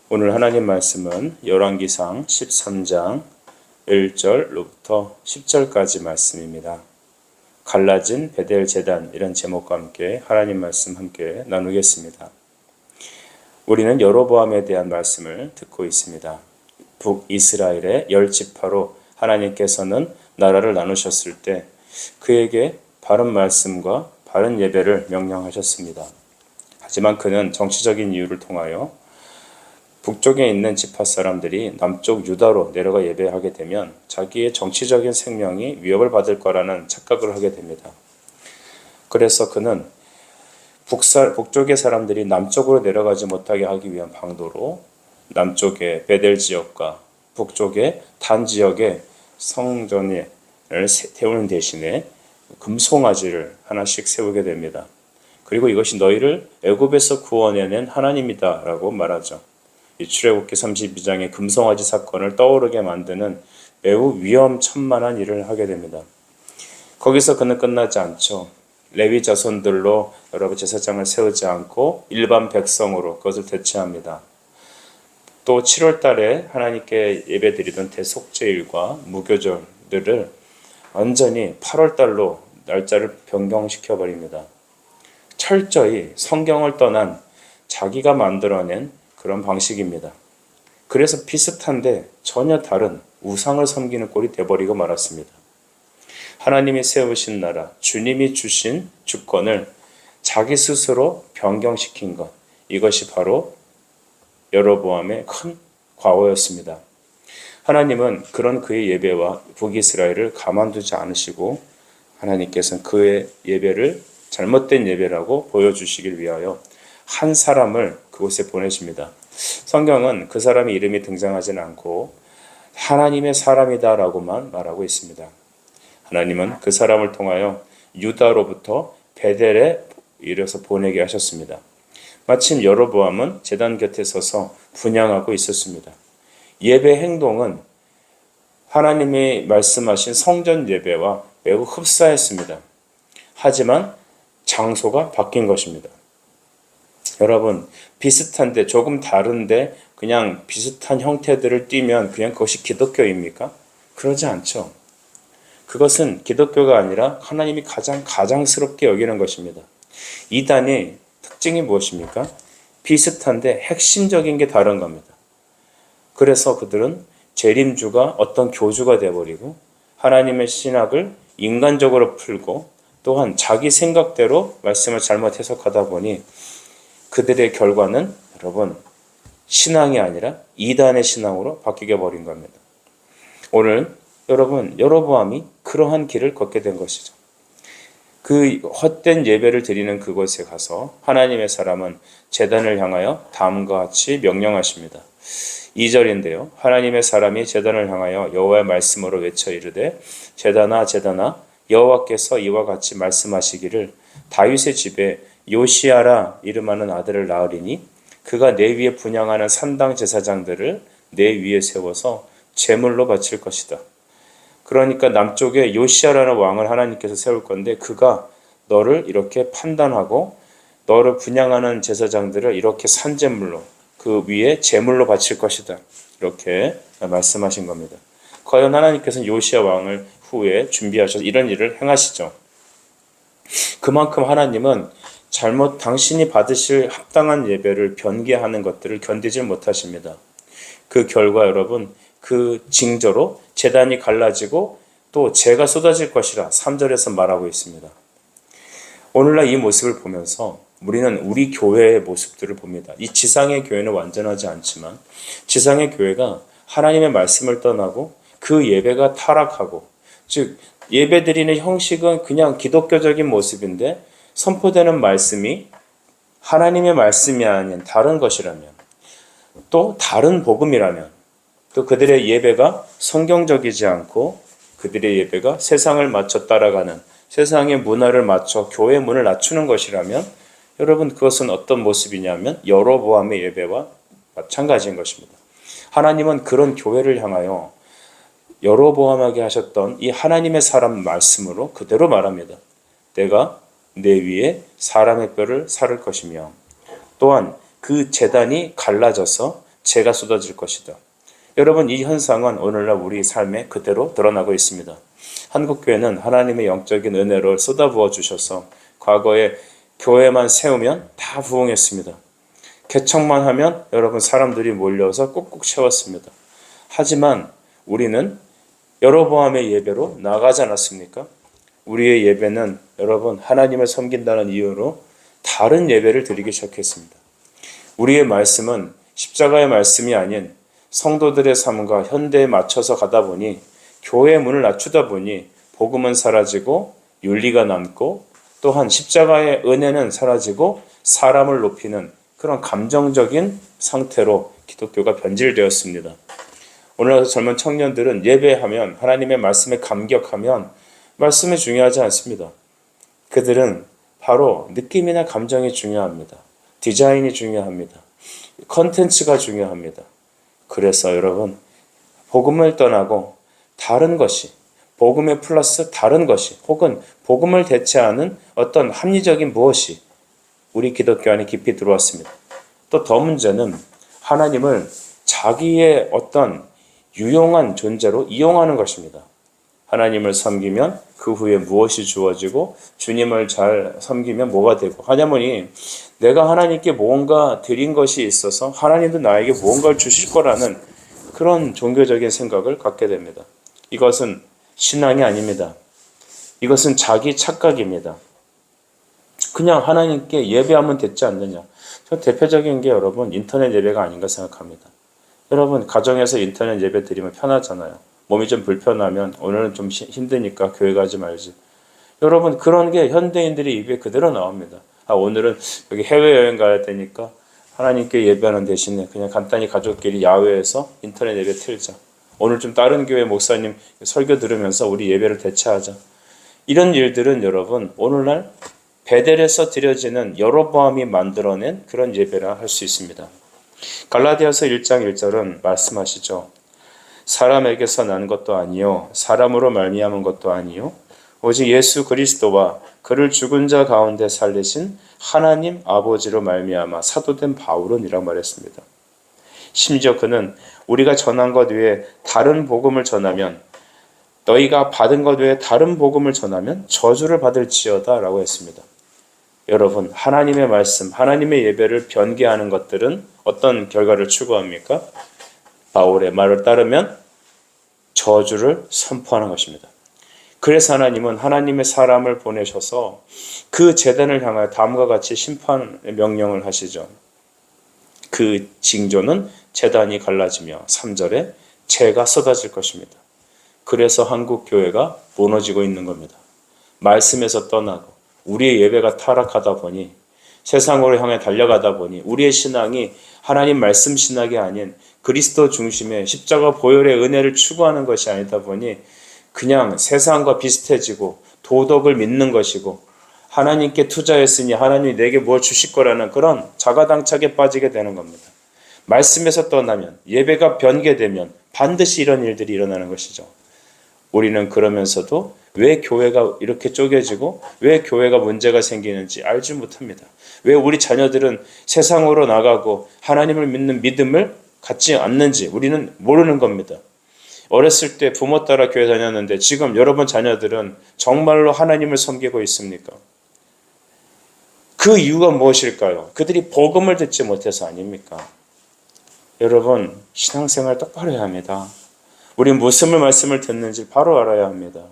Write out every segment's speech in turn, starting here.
오늘 하나님 말씀은 열왕기상 13장 1절로부터 10절까지 말씀입니다. 갈라진 베델 제단, 이런 제목과 함께 하나님 말씀 함께 나누겠습니다. 우리는 여로보암에 대한 말씀을 듣고 있습니다. 북이스라엘의 10지파로 하나님께서는 나라를 나누셨을 때 그에게 바른 말씀과 바른 예배를 명령하셨습니다. 하지만 그는 정치적인 이유를 통하여 북쪽에 있는 지파 사람들이 남쪽 유다로 내려가 예배하게 되면 자기의 정치적인 생명이 위협을 받을 거라는 착각을 하게 됩니다. 그래서 그는 북쪽의 사람들이 남쪽으로 내려가지 못하게 하기 위한 방도로 남쪽의 베델 지역과 북쪽의 단 지역에 성전을 세우는 대신에 금송아지를 하나씩 세우게 됩니다. 그리고 이것이 너희를 애굽에서 구원해낸 하나님이다 라고 말하죠. 이 출애굽기 32장의 금송아지 사건을 떠오르게 만드는 매우 위험천만한 일을 하게 됩니다. 거기서 그는 끝나지 않죠. 레위 자손들로 여러 제사장을 세우지 않고 일반 백성으로 그것을 대체합니다. 또 7월 달에 하나님께 예배드리던 대속죄일과 무교절들을 완전히 8월 달로 날짜를 변경시켜 버립니다. 철저히 성경을 떠난 자기가 만들어낸 그런 방식입니다. 그래서 비슷한데 전혀 다른 우상을 섬기는 꼴이 돼버리고 말았습니다. 하나님이 세우신 나라, 주님이 주신 주권을 자기 스스로 변경시킨 것, 이것이 바로 여로보암의 큰 과오였습니다. 하나님은 그런 그의 예배와 북이스라엘을 가만두지 않으시고 하나님께서는 그의 예배를 잘못된 예배라고 보여주시길 위하여 한 사람을 그곳에 보내십니다. 성경은 그 사람의 이름이 등장하지는 않고 하나님의 사람이다라고만 말하고 있습니다. 하나님은 그 사람을 통하여 유다로부터 베델에 이르러서 보내게 하셨습니다. 마침 여로보암은 제단 곁에 서서 분향하고 있었습니다. 예배 행동은 하나님이 말씀하신 성전 예배와 매우 흡사했습니다. 하지만 장소가 바뀐 것입니다. 여러분, 비슷한데 조금 다른데 그냥 비슷한 형태들을 띠면 그냥 그것이 기독교입니까? 그러지 않죠. 그것은 기독교가 아니라 하나님이 가장 가장스럽게 여기는 것입니다. 이단의 특징이 무엇입니까? 비슷한데 핵심적인 게 다른 겁니다. 그래서 그들은 재림주가 어떤 교주가 되어버리고 하나님의 신학을 인간적으로 풀고 또한 자기 생각대로 말씀을 잘못 해석하다 보니 그들의 결과는 여러분 신앙이 아니라 이단의 신앙으로 바뀌게 버린 겁니다. 오늘 여러분 여로보암이 그러한 길을 걷게 된 것이죠. 그 헛된 예배를 드리는 그곳에 가서 하나님의 사람은 제단을 향하여 다음과 같이 명령하십니다. 2절인데요. 하나님의 사람이 제단을 향하여 여호와의 말씀으로 외쳐 이르되 제단아 제단아 여호와께서 이와 같이 말씀하시기를 다윗의 집에 요시야라 이름하는 아들을 낳으리니 그가 내 위에 분향하는 산당 제사장들을 내 위에 세워서 제물로 바칠 것이다. 그러니까 남쪽에 요시야라는 왕을 하나님께서 세울 건데 그가 너를 이렇게 판단하고 너를 분향하는 제사장들을 이렇게 산제물로 그 위에 제물로 바칠 것이다. 이렇게 말씀하신 겁니다. 과연 하나님께서는 요시야 왕을 후에 준비하셔서 이런 일을 행하시죠. 그만큼 하나님은 당신이 받으실 합당한 예배를 변개하는 것들을 견디질 못하십니다. 그 결과 여러분 그 징조로 제단이 갈라지고 또 재가 쏟아질 것이라 3절에서 말하고 있습니다. 오늘날 이 모습을 보면서 우리는 우리 교회의 모습들을 봅니다. 이 지상의 교회는 완전하지 않지만 지상의 교회가 하나님의 말씀을 떠나고 그 예배가 타락하고 즉 예배드리는 형식은 그냥 기독교적인 모습인데 선포되는 말씀이 하나님의 말씀이 아닌 다른 것이라면 또 다른 복음이라면 또 그들의 예배가 성경적이지 않고 그들의 예배가 세상을 맞춰 따라가는 세상의 문화를 맞춰 교회 문을 낮추는 것이라면 여러분 그것은 어떤 모습이냐면 여로보암의 예배와 마찬가지인 것입니다. 하나님은 그런 교회를 향하여 여로보암에게 하셨던 이 하나님의 사람 말씀으로 그대로 말합니다. 내가 내 위에 사람의 뼈를 사를 것이며 또한 그 제단이 갈라져서 재가 쏟아질 것이다. 여러분, 이 현상은 오늘날 우리 삶에 그대로 드러나고 있습니다. 한국교회는 하나님의 영적인 은혜를 쏟아부어 주셔서 과거에 교회만 세우면 다 부흥했습니다. 개척만 하면 여러분 사람들이 몰려서 꾹꾹 채웠습니다. 하지만 우리는 여로보암의 예배로 나가지 않았습니까? 우리의 예배는 여러분 하나님을 섬긴다는 이유로 다른 예배를 드리기 시작했습니다. 우리의 말씀은 십자가의 말씀이 아닌 성도들의 삶과 현대에 맞춰서 가다 보니 교회의 문을 낮추다 보니 복음은 사라지고 윤리가 남고 또한 십자가의 은혜는 사라지고 사람을 높이는 그런 감정적인 상태로 기독교가 변질되었습니다. 오늘날 젊은 청년들은 예배하면 하나님의 말씀에 감격하면 말씀이 중요하지 않습니다. 그들은 바로 느낌이나 감정이 중요합니다. 디자인이 중요합니다. 컨텐츠가 중요합니다. 그래서 여러분 복음을 떠나고 다른 것이 복음의 플러스 다른 것이 혹은 복음을 대체하는 어떤 합리적인 무엇이 우리 기독교 안에 깊이 들어왔습니다. 또 더 문제는 하나님을 자기의 어떤 유용한 존재로 이용하는 것입니다. 하나님을 섬기면 그 후에 무엇이 주어지고 주님을 잘 섬기면 뭐가 되고 하냐면이 내가 하나님께 무언가 드린 것이 있어서 하나님도 나에게 무언가를 주실 거라는 그런 종교적인 생각을 갖게 됩니다. 이것은 신앙이 아닙니다. 이것은 자기 착각입니다. 그냥 하나님께 예배하면 됐지 않느냐. 저 대표적인 게 여러분 인터넷 예배가 아닌가 생각합니다. 여러분 가정에서 인터넷 예배 드리면 편하잖아요. 몸이 좀 불편하면 오늘은 좀 힘드니까 교회 가지 말지. 여러분 그런 게 현대인들의 입에 그대로 나옵니다. 오늘은 여기 해외여행 가야 되니까 하나님께 예배하는 대신에 그냥 간단히 가족끼리 야외에서 인터넷 예배 틀자. 오늘 좀 다른 교회 목사님 설교 들으면서 우리 예배를 대체하자. 이런 일들은 여러분 오늘날 베델에서 드려지는 여로보암이 만들어낸 그런 예배라 할 수 있습니다. 갈라디아서 1장 1절은 말씀하시죠. 사람에게서 난 것도 아니요 사람으로 말미암은 것도 아니요 오직 예수 그리스도와 그를 죽은 자 가운데 살리신 하나님 아버지로 말미암아 사도된 바울은 이라고 말했습니다. 심지어 그는 우리가 전한 것 외에 다른 복음을 전하면 너희가 받은 것 외에 다른 복음을 전하면 저주를 받을지어다 라고 했습니다. 여러분 하나님의 말씀, 하나님의 예배를 변개하는 것들은 어떤 결과를 추구합니까? 바울의 말을 따르면 저주를 선포하는 것입니다. 그래서 하나님은 하나님의 사람을 보내셔서 그 제단을 향하여 다음과 같이 심판의 명령을 하시죠. 그 징조는 제단이 갈라지며 3절에 재가 쏟아질 것입니다. 그래서 한국 교회가 무너지고 있는 겁니다. 말씀에서 떠나고 우리의 예배가 타락하다 보니 세상으로 향해 달려가다 보니 우리의 신앙이 하나님 말씀 신학이 아닌 그리스도 중심의 십자가 보혈의 은혜를 추구하는 것이 아니다 보니 그냥 세상과 비슷해지고 도덕을 믿는 것이고 하나님께 투자했으니 하나님이 내게 뭘 주실 거라는 그런 자가당착에 빠지게 되는 겁니다. 말씀에서 떠나면 예배가 변개되면 반드시 이런 일들이 일어나는 것이죠. 우리는 그러면서도 왜 교회가 이렇게 쪼개지고 왜 교회가 문제가 생기는지 알지 못합니다. 왜 우리 자녀들은 세상으로 나가고 하나님을 믿는 믿음을 갖지 않는지 우리는 모르는 겁니다. 어렸을 때 부모 따라 교회 다녔는데 지금 여러분 자녀들은 정말로 하나님을 섬기고 있습니까? 그 이유가 무엇일까요? 그들이 복음을 듣지 못해서 아닙니까? 여러분 신앙생활 똑바로 해야 합니다. 우리 무슨 말씀을 듣는지 바로 알아야 합니다.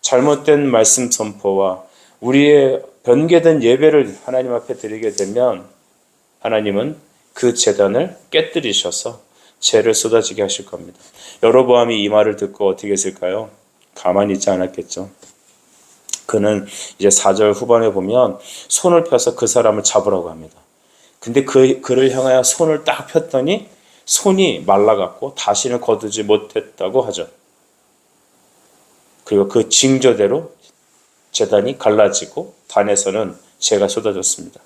잘못된 말씀 선포와 우리의 변개된 예배를 하나님 앞에 드리게 되면 하나님은 그 제단을 깨뜨리셔서 죄를 쏟아지게 하실 겁니다. 여로보암이 이 말을 듣고 어떻게 했을까요? 가만히 있지 않았겠죠. 그는 이제 4절 후반에 보면 손을 펴서 그 사람을 잡으라고 합니다. 근데 그를 향하여 손을 딱 폈더니 손이 말라갔고 다시는 거두지 못했다고 하죠. 그리고 그 징조대로 제단이 갈라지고 단에서는 재가 쏟아졌습니다.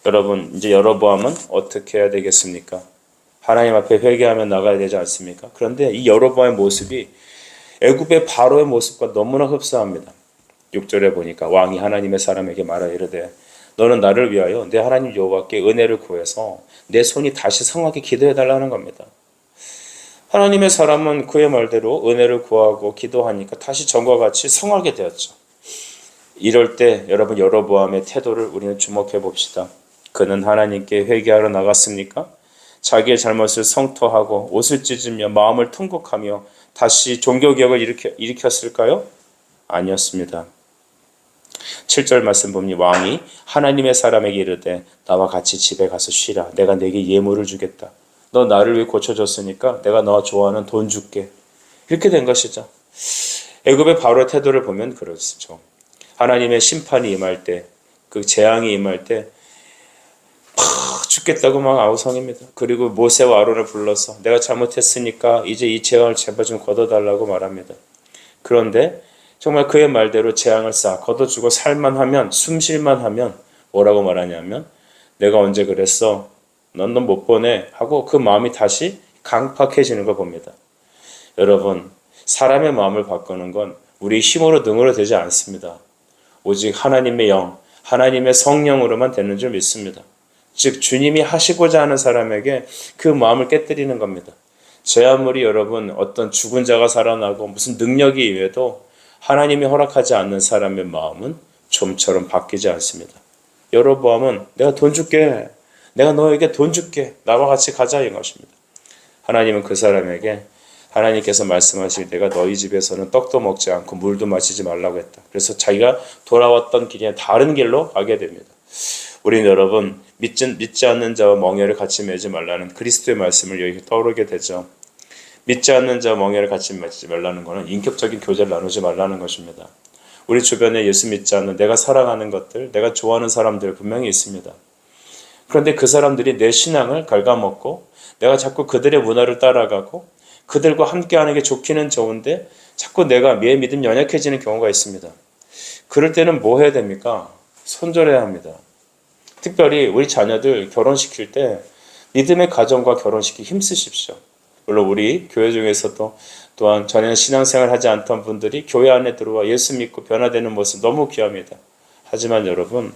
여러분 이제 여로보암은 어떻게 해야 되겠습니까? 하나님 앞에 회개하며 나가야 되지 않습니까? 그런데 이 여로보암의 모습이 애굽의 바로의 모습과 너무나 흡사합니다. 6절에 보니까 왕이 하나님의 사람에게 말하여 이르되 너는 나를 위하여 내 하나님 여호와께 은혜를 구해서 내 손이 다시 성하게 기도해달라는 겁니다. 하나님의 사람은 그의 말대로 은혜를 구하고 기도하니까 다시 전과 같이 성하게 되었죠. 이럴 때 여러분 여로보암의 태도를 우리는 주목해 봅시다. 그는 하나님께 회개하러 나갔습니까? 자기의 잘못을 성토하고 옷을 찢으며 마음을 통곡하며 다시 종교개혁을 일으켰을까요? 아니었습니다. 7절 말씀 보니 왕이 하나님의 사람에게 이르되 나와 같이 집에 가서 쉬라. 내가 네게 예물을 주겠다. 너 나를 위해 고쳐줬으니까 내가 너 좋아하는 돈 줄게. 이렇게 된 것이죠. 애굽의 바로의 태도를 보면 그렇죠. 하나님의 심판이 임할 때, 그 재앙이 임할 때 죽겠다고 막 아우성입니다. 그리고 모세와 아론을 불러서 내가 잘못했으니까 이제 이 재앙을 제발 좀 걷어달라고 말합니다. 그런데 정말 그의 말대로 재앙을 싹 걷어주고 살만 숨쉴만 하면 뭐라고 말하냐면 내가 언제 그랬어? 넌 못 보내 하고 그 마음이 다시 강팍해지는 걸 봅니다. 여러분, 사람의 마음을 바꾸는 건 우리 힘으로 능으로 되지 않습니다. 오직 하나님의 영, 하나님의 성령으로만 되는 줄 믿습니다. 즉 주님이 하시고자 하는 사람에게 그 마음을 깨뜨리는 겁니다. 제 아무리 여러분 어떤 죽은 자가 살아나고 무슨 능력이 임해도 하나님이 허락하지 않는 사람의 마음은 좀처럼 바뀌지 않습니다. 여로보암은 내가 돈 줄게. 내가 너에게 돈 줄게. 나와 같이 가자 이 것입니다. 하나님은 그 사람에게 하나님께서 말씀하실 때가 너희 집에서는 떡도 먹지 않고 물도 마시지 말라고 했다. 그래서 자기가 돌아왔던 길이 다른 길로 가게 됩니다. 우리는 여러분 믿지 않는 자와 멍에를 같이 매지 말라는 그리스도의 말씀을 여기 떠오르게 되죠. 믿지 않는 자와 멍에를 같이 매지 말라는 것은 인격적인 교제를 나누지 말라는 것입니다. 우리 주변에 예수 믿지 않는 내가 사랑하는 것들, 내가 좋아하는 사람들 분명히 있습니다. 그런데 그 사람들이 내 신앙을 갉아먹고 내가 자꾸 그들의 문화를 따라가고 그들과 함께하는 게 좋기는 좋은데 자꾸 내가 내 믿음 연약해지는 경우가 있습니다. 그럴 때는 뭐 해야 됩니까? 손절해야 합니다. 특별히 우리 자녀들 결혼시킬 때 믿음의 가정과 결혼시키기 힘쓰십시오. 물론 우리 교회 중에서도 또한 전에는 신앙생활 하지 않던 분들이 교회 안에 들어와 예수 믿고 변화되는 모습 너무 귀합니다. 하지만 여러분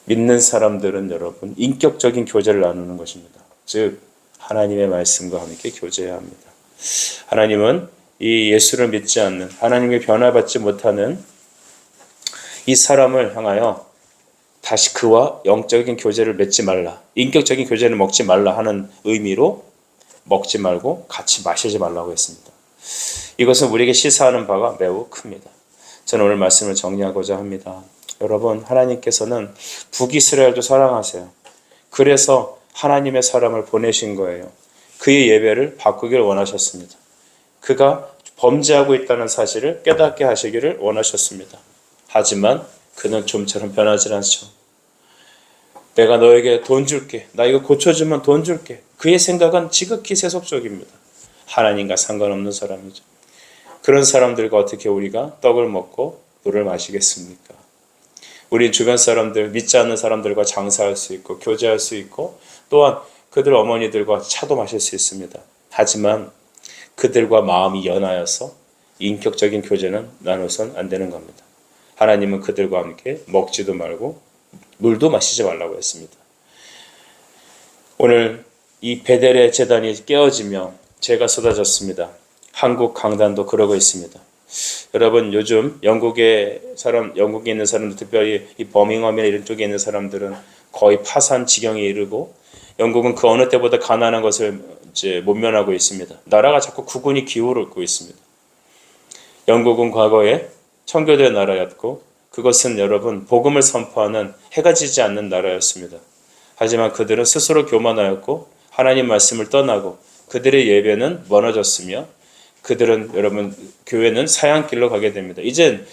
믿는 사람들은 여러분 인격적인 교제를 나누는 것입니다. 즉 하나님의 말씀과 함께 교제해야 합니다. 하나님은 이 예수를 믿지 않는 하나님의 변화받지 못하는 이 사람을 향하여 다시 그와 영적인 교제를 맺지 말라, 인격적인 교제를 먹지 말라 하는 의미로 먹지 말고 같이 마시지 말라고 했습니다. 이것은 우리에게 시사하는 바가 매우 큽니다. 저는 오늘 말씀을 정리하고자 합니다. 여러분, 하나님께서는 북이스라엘도 사랑하세요. 그래서 하나님의 사람을 보내신 거예요. 그의 예배를 바꾸기를 원하셨습니다. 그가 범죄하고 있다는 사실을 깨닫게 하시기를 원하셨습니다. 하지만 그는 좀처럼 변하지 않죠. 내가 너에게 돈 줄게. 나 이거 고쳐주면 돈 줄게. 그의 생각은 지극히 세속적입니다. 하나님과 상관없는 사람이죠. 그런 사람들과 어떻게 우리가 떡을 먹고 물을 마시겠습니까? 우리 주변 사람들, 믿지 않는 사람들과 장사할 수 있고 교제할 수 있고 또한 그들 어머니들과 차도 마실 수 있습니다. 하지만 그들과 마음이 연하여서 인격적인 교제는 나눠선 안 되는 겁니다. 하나님은 그들과 함께 먹지도 말고 물도 마시지 말라고 했습니다. 오늘 이 베델의 제단이 깨어지며 죄가 쏟아졌습니다. 한국 강단도 그러고 있습니다. 여러분 요즘 영국에 있는 사람들, 특별히 이 버밍엄이나 이런 쪽에 있는 사람들은 거의 파산 지경에 이르고 영국은 그 어느 때보다 가난한 것을 이제 모면하고 있습니다. 나라가 자꾸 국운이 기울고 있습니다. 영국은 과거에 청교도의 나라였고 그것은 여러분 복음을 선포하는 해가 지지 않는 나라였습니다. 하지만 그들은 스스로 교만하였고 하나님 말씀을 떠나고 그들의 예배는 멀어졌으며 그들은 여러분 교회는 사양길로 가게 됩니다. 이젠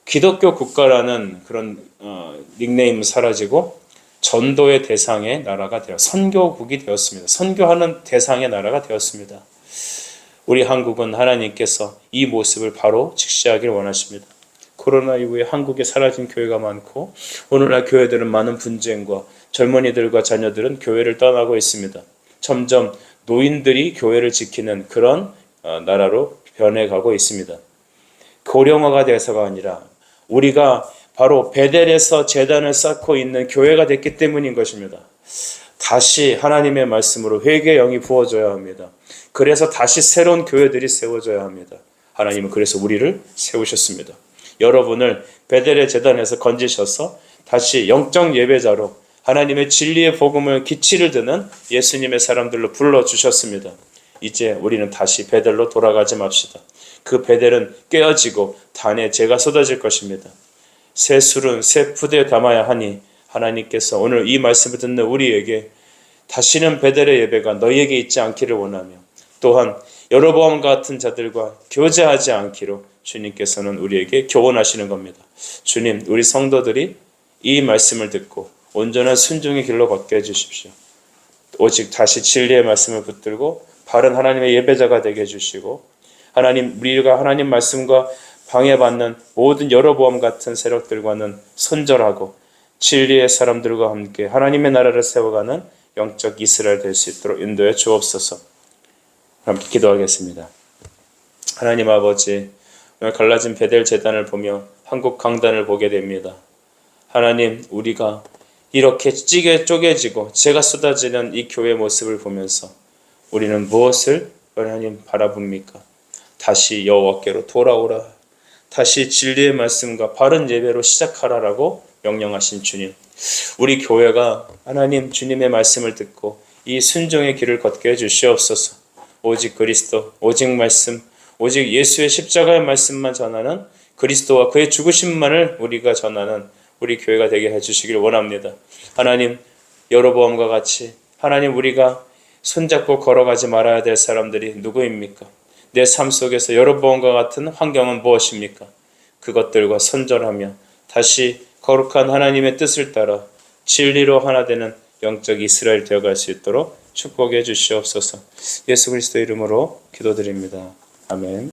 기독교 국가라는 그런 닉네임은 사라지고 전도의 대상의 나라가 되어 선교국이 되었습니다. 선교하는 대상의 나라가 되었습니다. 우리 한국은 하나님께서 이 모습을 바로 직시하기를 원하십니다. 코로나 이후에 한국에 사라진 교회가 많고 오늘날 교회들은 많은 분쟁과 젊은이들과 자녀들은 교회를 떠나고 있습니다. 점점 노인들이 교회를 지키는 그런 나라로 변해가고 있습니다. 고령화가 돼서가 아니라 우리가 바로 베델에서 제단을 쌓고 있는 교회가 됐기 때문인 것입니다. 다시 하나님의 말씀으로 회개의 영이 부어져야 합니다. 그래서 다시 새로운 교회들이 세워져야 합니다. 하나님은 그래서 우리를 세우셨습니다. 여러분을 베델의 제단에서 건지셔서 다시 영적 예배자로 하나님의 진리의 복음을 기치를 드는 예수님의 사람들로 불러주셨습니다. 이제 우리는 다시 베델로 돌아가지 맙시다. 그 베델은 깨어지고 단에 재가 쏟아질 것입니다. 새 술은 새 푸대에 담아야 하니 하나님께서 오늘 이 말씀을 듣는 우리에게 다시는 베델의 예배가 너희에게 있지 않기를 원하며 또한 여로보암 같은 자들과 교제하지 않기로 주님께서는 우리에게 교훈하시는 겁니다. 주님, 우리 성도들이 이 말씀을 듣고 온전한 순종의 길로 걷게 해주십시오. 오직 다시 진리의 말씀을 붙들고 바른 하나님의 예배자가 되게 해주시고 하나님, 우리가 하나님 말씀과 방해받는 모든 여로보암 같은 세력들과는 손절하고 진리의 사람들과 함께 하나님의 나라를 세워가는 영적 이스라엘 될 수 있도록 인도해 주옵소서. 함께 기도하겠습니다. 하나님 아버지, 오늘 갈라진 베델 제단을 보며 한국 강단을 보게 됩니다. 하나님, 우리가 이렇게 쪼개지고 재가 쏟아지는 이 교회 모습을 보면서 우리는 무엇을 하나님 바라봅니까? 다시 여호와께로 돌아오라. 다시 진리의 말씀과 바른 예배로 시작하라라고 명령하신 주님. 우리 교회가 하나님 주님의 말씀을 듣고 이 순종의 길을 걷게 해주시옵소서. 오직 그리스도, 오직 말씀, 오직 예수의 십자가의 말씀만 전하는 그리스도와 그의 죽으심만을 우리가 전하는 우리 교회가 되게 해주시길 원합니다. 하나님, 여로보암과 같이 하나님 우리가 손잡고 걸어가지 말아야 될 사람들이 누구입니까? 내 삶 속에서 여로보암과 같은 환경은 무엇입니까? 그것들과 선절하며 다시 거룩한 하나님의 뜻을 따라 진리로 하나 되는 영적 이스라엘 되어갈 수 있도록 축복해 주시옵소서. 예수 그리스도 이름으로 기도드립니다. 아멘.